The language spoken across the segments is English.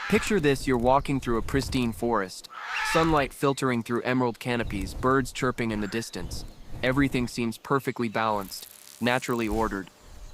Picture this: you're walking through a pristine forest, sunlight filtering through emerald canopies, birds chirping in the distance. Everything seems perfectly balanced, naturally ordered.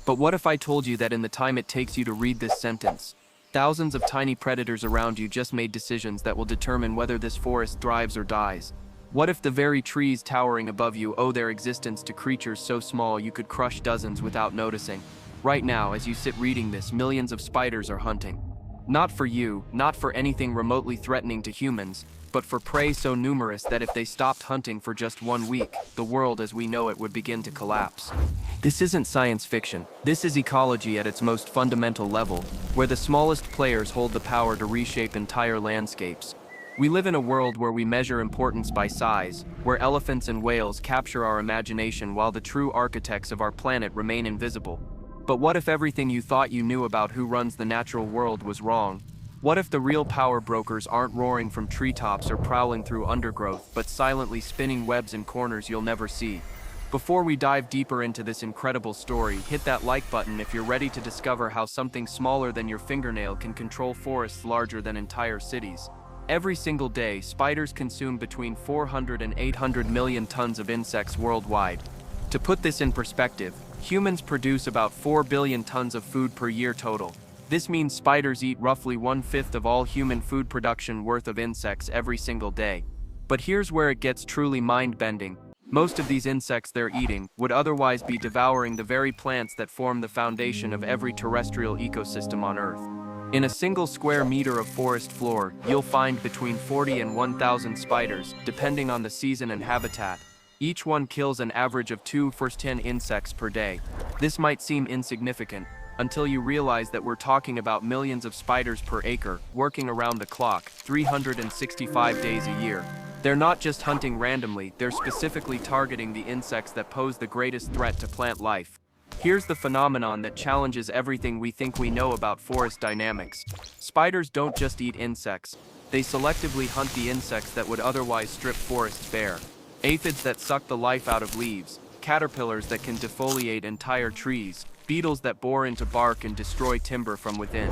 But what if I told you that in the time it takes you to read this sentence, thousands of tiny predators around you just made decisions that will determine whether this forest thrives or dies? What if the very trees towering above you owe their existence to creatures so small you could crush dozens without noticing? Right now, as you sit reading this, millions of spiders are hunting. Not for you, not for anything remotely threatening to humans, but for prey so numerous that if they stopped hunting for just 1 week, the world as we know it would begin to collapse. This isn't science fiction. This is ecology at its most fundamental level, where the smallest players hold the power to reshape entire landscapes. We live in a world where we measure importance by size, where elephants and whales capture our imagination while the true architects of our planet remain invisible. But what if everything you thought you knew about who runs the natural world was wrong? What if the real power brokers aren't roaring from treetops or prowling through undergrowth, but silently spinning webs in corners you'll never see? Before we dive deeper into this incredible story, hit that like button if you're ready to discover how something smaller than your fingernail can control forests larger than entire cities. Every single day, spiders consume between 400 and 800 million tons of insects worldwide. To put this in perspective, humans produce about 4 billion tons of food per year total. This means spiders eat roughly 1/5 of all human food production worth of insects every single day. But here's where it gets truly mind-bending. Most of these insects they're eating would otherwise be devouring the very plants that form the foundation of every terrestrial ecosystem on Earth. In a single square meter of forest floor, you'll find between 40 and 1,000 spiders, depending on the season and habitat. Each one kills an average of 2 to 10 insects per day. This might seem insignificant, until you realize that we're talking about millions of spiders per acre, working around the clock, 365 days a year. They're not just hunting randomly, they're specifically targeting the insects that pose the greatest threat to plant life. Here's the phenomenon that challenges everything we think we know about forest dynamics. Spiders don't just eat insects. They selectively hunt the insects that would otherwise strip forests bare. Aphids that suck the life out of leaves, caterpillars that can defoliate entire trees, beetles that bore into bark and destroy timber from within.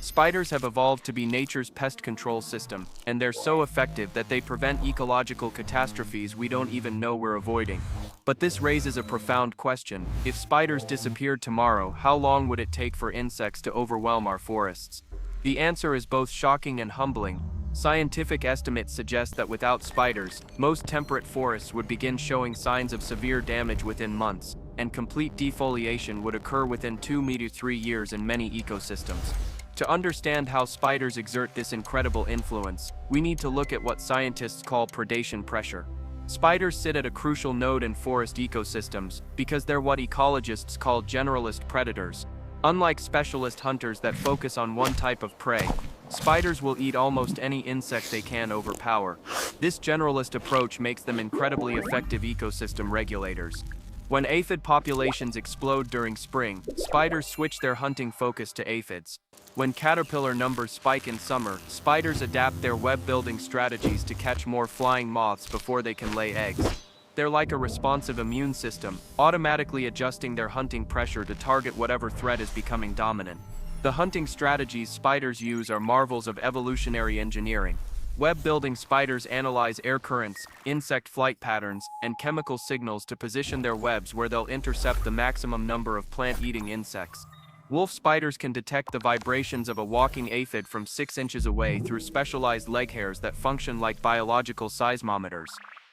Spiders have evolved to be nature's pest control system, and they're so effective that they prevent ecological catastrophes we don't even know we're avoiding. But this raises a profound question. If spiders disappeared tomorrow, how long would it take for insects to overwhelm our forests? The answer is both shocking and humbling. Scientific estimates suggest that without spiders, most temperate forests would begin showing signs of severe damage within months, and complete defoliation would occur within 2 to 3 years in many ecosystems. To understand how spiders exert this incredible influence, we need to look at what scientists call predation pressure. Spiders sit at a crucial node in forest ecosystems because they're what ecologists call generalist predators. Unlike specialist hunters that focus on one type of prey, spiders will eat almost any insect they can overpower. This generalist approach makes them incredibly effective ecosystem regulators. When aphid populations explode during spring, spiders switch their hunting focus to aphids. When caterpillar numbers spike in summer, spiders adapt their web-building strategies to catch more flying moths before they can lay eggs. They're like a responsive immune system, automatically adjusting their hunting pressure to target whatever threat is becoming dominant. The hunting strategies spiders use are marvels of evolutionary engineering. Web-building spiders analyze air currents, insect flight patterns, and chemical signals to position their webs where they'll intercept the maximum number of plant-eating insects. Wolf spiders can detect the vibrations of a walking aphid from 6 inches away through specialized leg hairs that function like biological seismometers.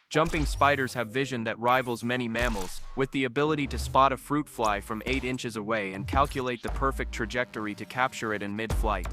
Jumping spiders have vision that rivals many mammals, with the ability to spot a fruit fly from 8 inches away and calculate the perfect trajectory to capture it in mid-flight.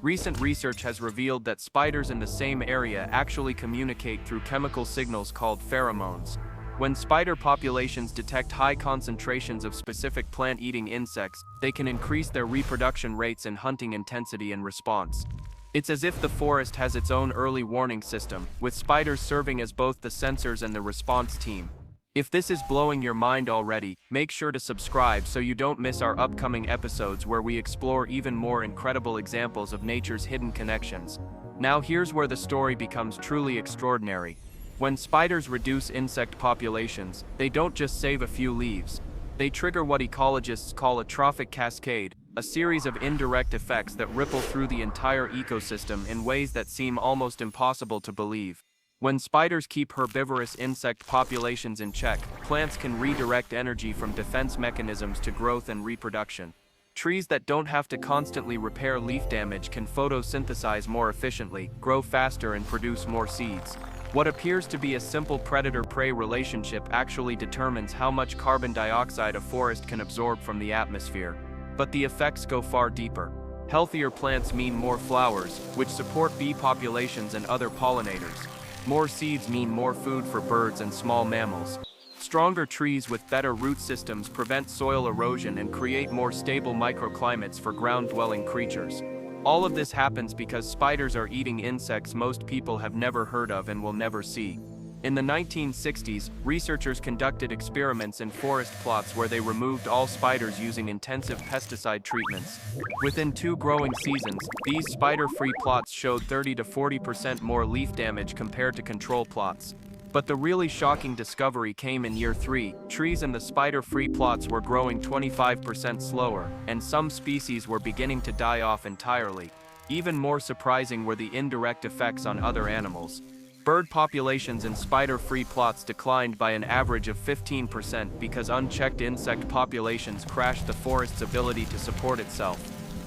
Recent research has revealed that spiders in the same area actually communicate through chemical signals called pheromones. When spider populations detect high concentrations of specific plant-eating insects, they can increase their reproduction rates and hunting intensity in response. It's as if the forest has its own early warning system, with spiders serving as both the sensors and the response team. If this is blowing your mind already, make sure to subscribe so you don't miss our upcoming episodes where we explore even more incredible examples of nature's hidden connections. Now here's where the story becomes truly extraordinary. When spiders reduce insect populations, they don't just save a few leaves. They trigger what ecologists call a trophic cascade, a series of indirect effects that ripple through the entire ecosystem in ways that seem almost impossible to believe. When spiders keep herbivorous insect populations in check, plants can redirect energy from defense mechanisms to growth and reproduction. Trees that don't have to constantly repair leaf damage can photosynthesize more efficiently, grow faster and produce more seeds. What appears to be a simple predator-prey relationship actually determines how much carbon dioxide a forest can absorb from the atmosphere. But the effects go far deeper. Healthier plants mean more flowers, which support bee populations and other pollinators. More seeds mean more food for birds and small mammals. Stronger trees with better root systems prevent soil erosion and create more stable microclimates for ground-dwelling creatures. All of this happens because spiders are eating insects most people have never heard of and will never see. In the 1960s, researchers conducted experiments in forest plots where they removed all spiders using intensive pesticide treatments. Within 2 growing seasons, these spider-free plots showed 30 to 40% more leaf damage compared to control plots. But the really shocking discovery came in year 3. Trees in the spider-free plots were growing 25% slower, and some species were beginning to die off entirely. Even more surprising were the indirect effects on other animals. Bird populations in spider-free plots declined by an average of 15% because unchecked insect populations crashed the forest's ability to support itself.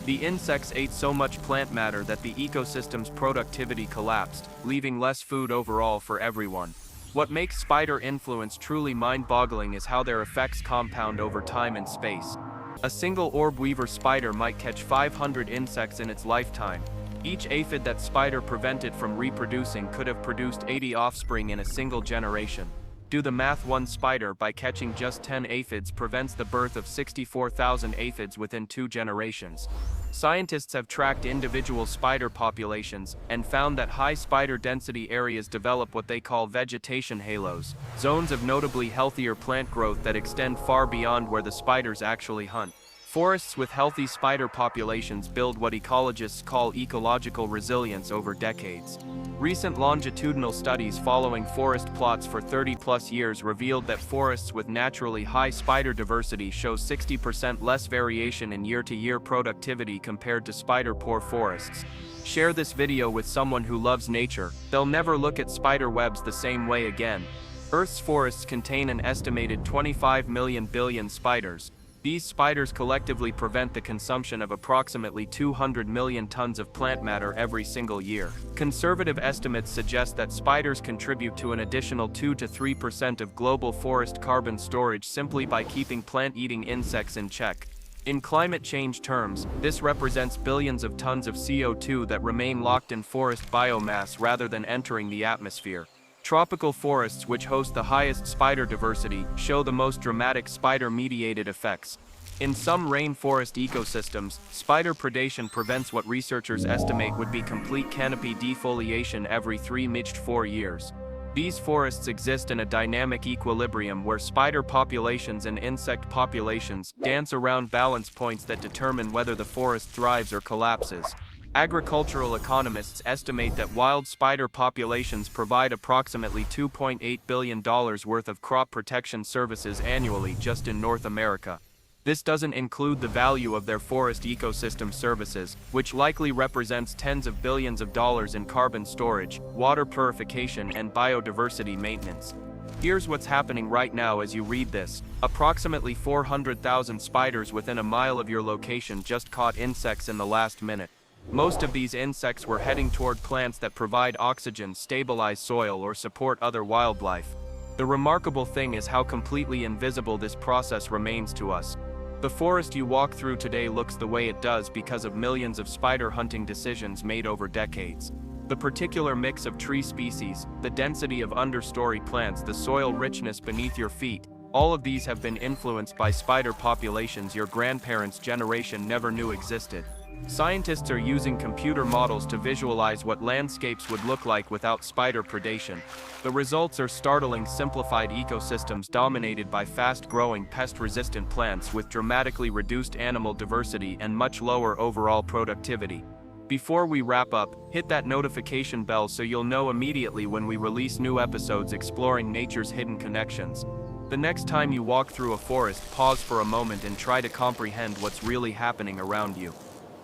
The insects ate so much plant matter that the ecosystem's productivity collapsed, leaving less food overall for everyone. What makes spider influence truly mind-boggling is how their effects compound over time and space. A single orb weaver spider might catch 500 insects in its lifetime. Each aphid that spider prevented from reproducing could have produced 80 offspring in a single generation. Do the math. One spider, by catching just 10 aphids, prevents the birth of 64,000 aphids within 2 generations. Scientists have tracked individual spider populations and found that high spider density areas develop what they call vegetation halos, zones of notably healthier plant growth that extend far beyond where the spiders actually hunt. Forests with healthy spider populations build what ecologists call ecological resilience over decades. Recent longitudinal studies following forest plots for 30+ years revealed that forests with naturally high spider diversity show 60% less variation in year-to-year productivity compared to spider-poor forests. Share this video with someone who loves nature. They'll never look at spider webs the same way again. Earth's forests contain an estimated 25 million billion spiders. These spiders collectively prevent the consumption of approximately 200 million tons of plant matter every single year. Conservative estimates suggest that spiders contribute to an additional 2 to 3% of global forest carbon storage simply by keeping plant-eating insects in check. In climate change terms, this represents billions of tons of CO2 that remain locked in forest biomass rather than entering the atmosphere. Tropical forests, which host the highest spider diversity, show the most dramatic spider-mediated effects. In some rainforest ecosystems, spider predation prevents what researchers estimate would be complete canopy defoliation every 4 years. These forests exist in a dynamic equilibrium where spider populations and insect populations dance around balance points that determine whether the forest thrives or collapses. Agricultural economists estimate that wild spider populations provide approximately $2.8 billion worth of crop protection services annually just in North America. This doesn't include the value of their forest ecosystem services, which likely represents tens of billions of dollars in carbon storage, water purification, and biodiversity maintenance. Here's what's happening right now as you read this. Approximately 400,000 spiders within a mile of your location just caught insects in the last minute. Most of these insects were heading toward plants that provide oxygen, stabilize soil, or support other wildlife. The remarkable thing is how completely invisible this process remains to us. The forest you walk through today looks the way it does because of millions of spider hunting decisions made over decades. The particular mix of tree species, the density of understory plants, the soil richness beneath your feet, all of these have been influenced by spider populations your grandparents' generation never knew existed. Scientists are using computer models to visualize what landscapes would look like without spider predation. The results are startling: simplified ecosystems dominated by fast-growing pest-resistant plants with dramatically reduced animal diversity and much lower overall productivity. Before we wrap up, hit that notification bell so you'll know immediately when we release new episodes exploring nature's hidden connections. The next time you walk through a forest, pause for a moment and try to comprehend what's really happening around you.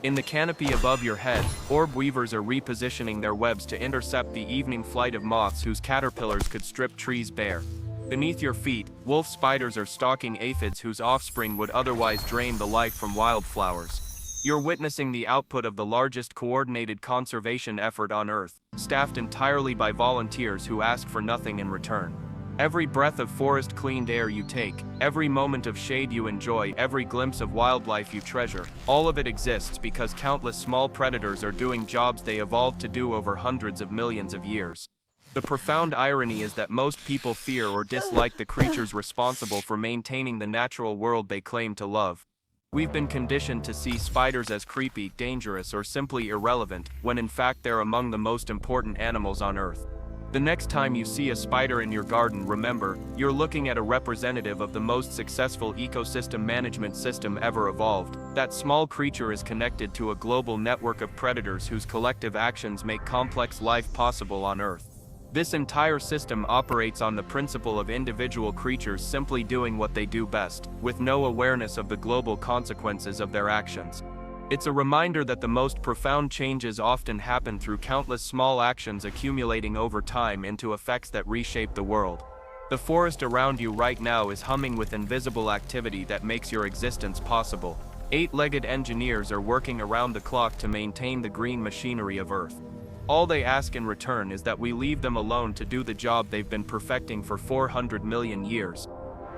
In the canopy above your head, orb weavers are repositioning their webs to intercept the evening flight of moths whose caterpillars could strip trees bare. Beneath your feet, wolf spiders are stalking aphids whose offspring would otherwise drain the life from wildflowers. You're witnessing the output of the largest coordinated conservation effort on Earth, staffed entirely by volunteers who ask for nothing in return. Every breath of forest-cleaned air you take, every moment of shade you enjoy, every glimpse of wildlife you treasure, all of it exists because countless small predators are doing jobs they evolved to do over hundreds of millions of years. The profound irony is that most people fear or dislike the creatures responsible for maintaining the natural world they claim to love. We've been conditioned to see spiders as creepy, dangerous, or simply irrelevant, when in fact they're among the most important animals on Earth. The next time you see a spider in your garden, remember, you're looking at a representative of the most successful ecosystem management system ever evolved. That small creature is connected to a global network of predators whose collective actions make complex life possible on Earth. This entire system operates on the principle of individual creatures simply doing what they do best, with no awareness of the global consequences of their actions. It's a reminder that the most profound changes often happen through countless small actions accumulating over time into effects that reshape the world. The forest around you right now is humming with invisible activity that makes your existence possible. Eight-legged engineers are working around the clock to maintain the green machinery of Earth. All they ask in return is that we leave them alone to do the job they've been perfecting for 400 million years.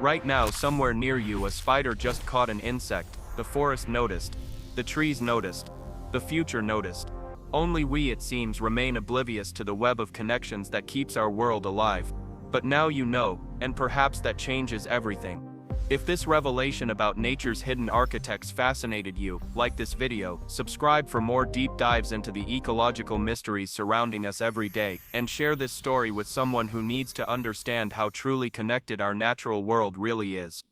Right now, somewhere near you, a spider just caught an insect. The forest noticed. The trees noticed. The future noticed. Only we, it seems, remain oblivious to the web of connections that keeps our world alive. But now you know, and perhaps that changes everything. If this revelation about nature's hidden architects fascinated you, like this video, subscribe for more deep dives into the ecological mysteries surrounding us every day, and share this story with someone who needs to understand how truly connected our natural world really is.